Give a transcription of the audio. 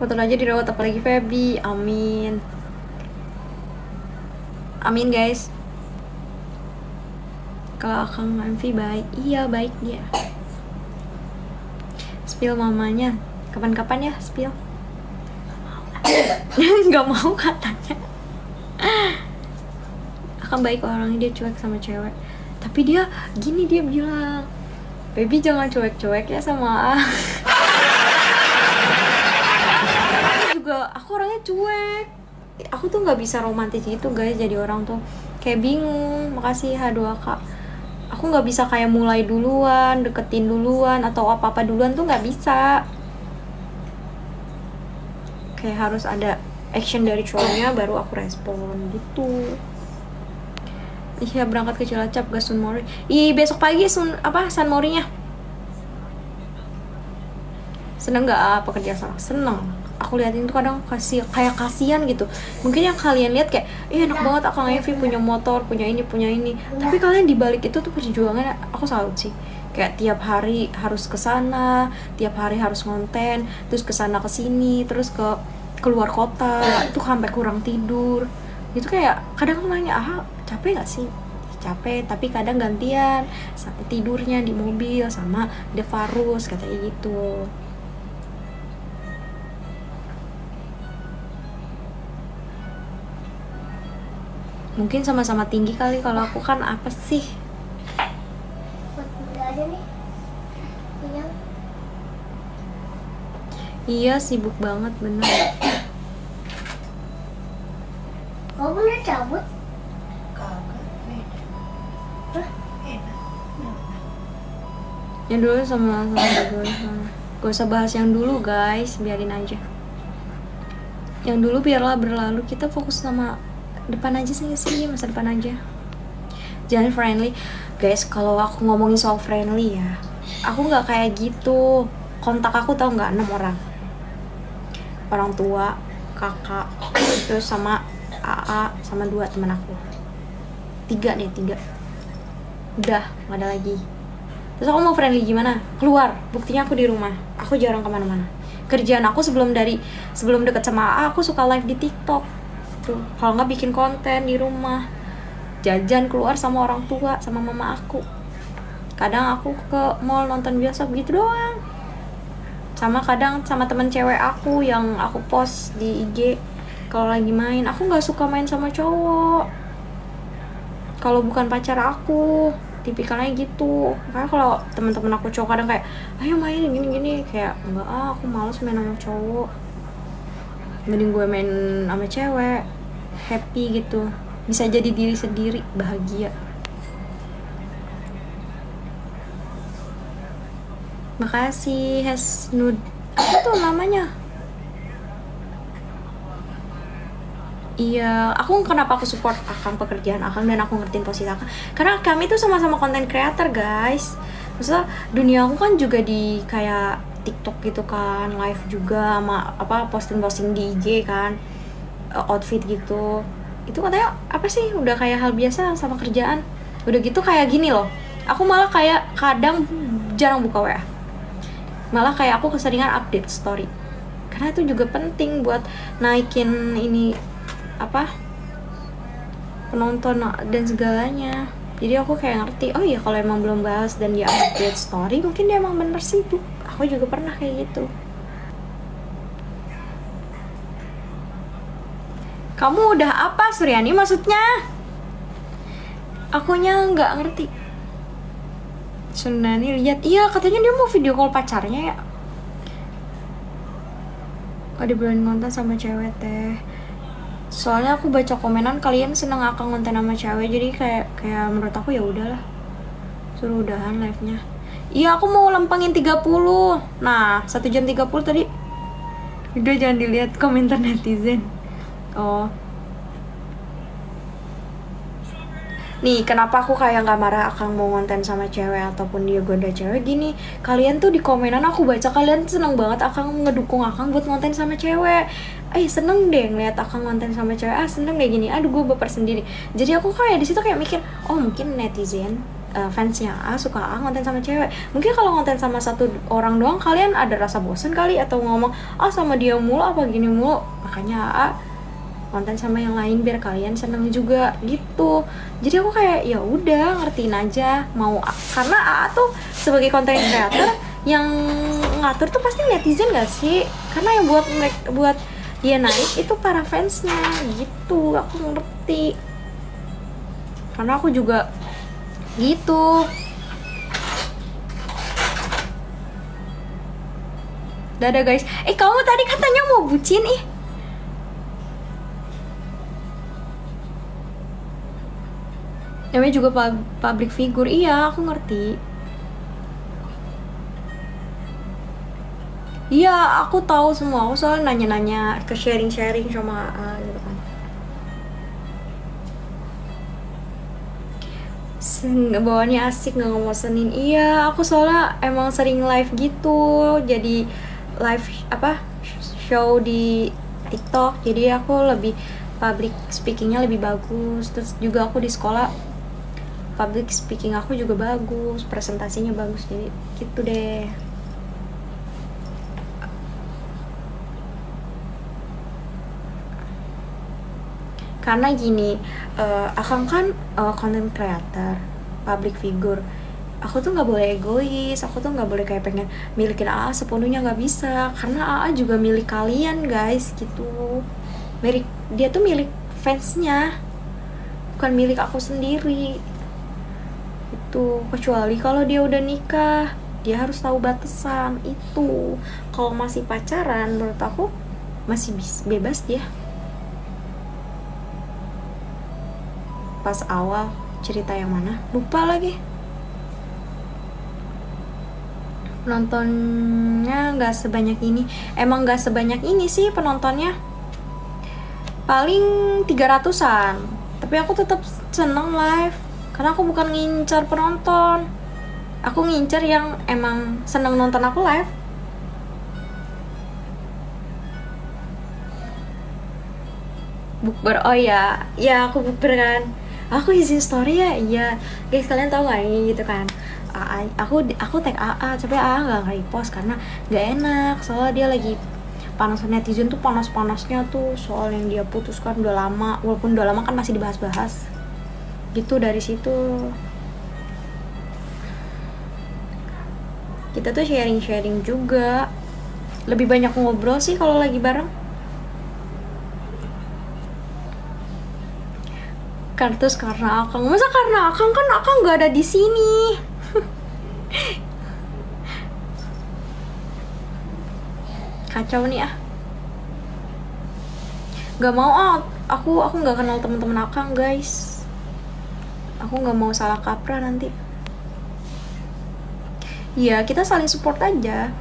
Betul aja dirawat apalagi Feby. Amin. Amin guys. Kalau Akang Amfi baik, iya baik dia. Spill mamanya, kapan-kapan ya spill. Nggak mau katanya. Akang baik orangnya, dia cuek sama cewek. Tapi dia gini, dia bilang, baby jangan cuek-cuek ya sama aku orangnya cuek. Aku tuh nggak bisa romantis gitu guys, jadi orang tuh kayak bingung. Makasih H2K. Aku nggak bisa kayak mulai duluan, deketin duluan, atau apa-apa duluan tuh nggak bisa. Kayak harus ada action dari cowoknya baru aku respon gitu. Iya berangkat ke Cilacap gak Sun Mori. Besok pagi Sun Morinya. Seneng gak pekerjaan sama? Seneng. Aku liatin tuh kadang kayak kasihan gitu. Mungkin yang kalian lihat kayak enak banget Akang Evi punya motor, punya ini. Tapi kalian dibalik itu tuh perjuangannya aku salut sih. Kayak tiap hari harus kesana, tiap hari harus ngonten, terus kesana kesini, terus ke keluar kota, itu sampai kurang tidur. Gitu kayak kadang aku nanya, capek gak sih? Capek, tapi kadang gantian tidurnya di mobil sama Devarus katanya gitu. Mungkin sama-sama tinggi kali, kalau aku kan apa sih? Aja nih. Iya sibuk banget bener. Kamu udah cabut? Yang dulu sama gue. Gak usah bahas yang dulu guys, biarin aja. Yang dulu biarlah berlalu, kita fokus sama depan aja sih, masa depan aja. Jangan friendly guys. Kalau aku ngomongin soal friendly ya, aku nggak kayak gitu. Kontak aku tau nggak, 6 orang tua, kakak, terus sama AA, sama 2 teman aku. 3 udah nggak ada lagi. Terus aku mau friendly gimana? Keluar, buktinya aku di rumah, aku jarang kemana-mana. Kerjaan aku sebelum deket sama AA, aku suka live di TikTok tuh. Kalau nggak bikin konten di rumah, jajan keluar sama orang tua, sama mama aku. Kadang aku ke mall nonton bioskop gitu doang. Sama kadang sama temen cewek aku yang aku post di IG kalau lagi main. Aku nggak suka main sama cowok kalau bukan pacar aku, tipikalnya gitu. Makanya kalau teman-teman aku cowok kadang kayak ayo main gini kayak enggak, aku males main sama cowok. Mending gue main sama cewek, happy gitu, bisa jadi diri sendiri, bahagia. Makasih Hasnud, apa tuh namanya? Iya, kenapa aku support Akang, pekerjaan Akang, dan aku ngertiin posisi Akang karena kami tuh sama-sama content creator guys. Maksudnya dunia aku kan juga di kayak TikTok gitu kan, live juga sama posting di IG kan, outfit gitu. Itu katanya apa sih, udah kayak hal biasa sama kerjaan. Udah gitu kayak gini loh, aku malah kayak kadang jarang buka WA, malah kayak aku keseringan update story karena itu juga penting buat naikin ini penonton dan segalanya. Jadi aku kayak ngerti, oh iya kalau emang belum bahas dan dia update story, mungkin dia emang bener sibuk. Aku juga pernah kayak gitu. Kamu udah apa Suryani maksudnya? Akunya nggak ngerti. Sunani lihat, iya katanya dia mau video call pacarnya ya. Ada berani ngonten sama cewek teh. Soalnya aku baca komenan kalian seneng Akang ngonten sama cewek, jadi kayak menurut aku ya udahlah, suruh udahan live-nya. Iya aku mau lempengin 30. Nah 1 jam 30 tadi. Udah, jangan dilihat komentar netizen. Oh nih, kenapa aku kayak gak marah Akang mau ngonten sama cewek ataupun dia goda cewek gini. Kalian tuh di komenan aku baca kalian seneng banget Akang ngedukung Akang buat ngonten sama cewek. Seneng deh ngeliat Akang ngonten sama cewek. Seneng deh gini. Aduh gue baper sendiri. Jadi aku kayak di situ kayak mikir, oh mungkin netizen fansnya A suka A konten sama cewek. Mungkin kalau konten sama satu orang doang kalian ada rasa bosan kali, atau ngomong sama dia mulu apa gini mulu, makanya A konten sama yang lain biar kalian seneng juga gitu. Jadi aku kayak ya udah ngertiin aja mau karena A tuh sebagai content creator yang ngatur tuh pasti netizen gak sih, karena yang buat dia naik itu para fansnya gitu. Aku ngerti karena aku juga gitu. Dadah guys. Kamu tadi katanya mau bucin namanya juga public figure. Iya aku ngerti. Iya aku tahu semua. Aku soalnya nanya-nanya ke sharing sama gitu kan. Bawaannya asik, nggak ngebosenin. Iya aku soalnya emang sering live gitu, jadi live show di TikTok, jadi aku lebih public speakingnya lebih bagus. Terus juga aku di sekolah public speaking aku juga bagus, presentasinya bagus, jadi gitu deh. Karena gini, Akang kan content creator, public figure. Aku tuh nggak boleh egois, aku tuh nggak boleh kayak pengen milikin AA sepenuhnya, nggak bisa, karena AA juga milik kalian guys gitu. Dia tuh milik fansnya, bukan milik aku sendiri itu. Kecuali kalau dia udah nikah, dia harus tahu batasan itu. Kalau masih pacaran menurut aku masih bebas dia. Pas awal cerita yang mana lupa lagi, penontonnya nggak sebanyak ini. Emang nggak sebanyak ini sih penontonnya, paling 300-an. Tapi aku tetap seneng live karena aku bukan ngincar penonton, aku ngincar yang emang seneng nonton aku live. Bukber, oh ya aku bukber kan, aku izin story ya. Iya guys, kalian tahu nggak ini gitu kan, aku tag AA tapi AA nggak repost karena nggak enak, soalnya dia lagi panas. Netizen tuh panas-panasnya tuh soal yang dia putuskan udah lama, walaupun udah lama kan masih dibahas-bahas gitu. Dari situ kita tuh sharing juga, lebih banyak ngobrol sih kalau lagi bareng. Terus karena Akang, masa karena Akang kan Akang nggak ada di sini. Kacau nih nggak mau aku nggak kenal teman-teman Akang guys, aku nggak mau salah kaprah nanti. Iya kita saling support aja.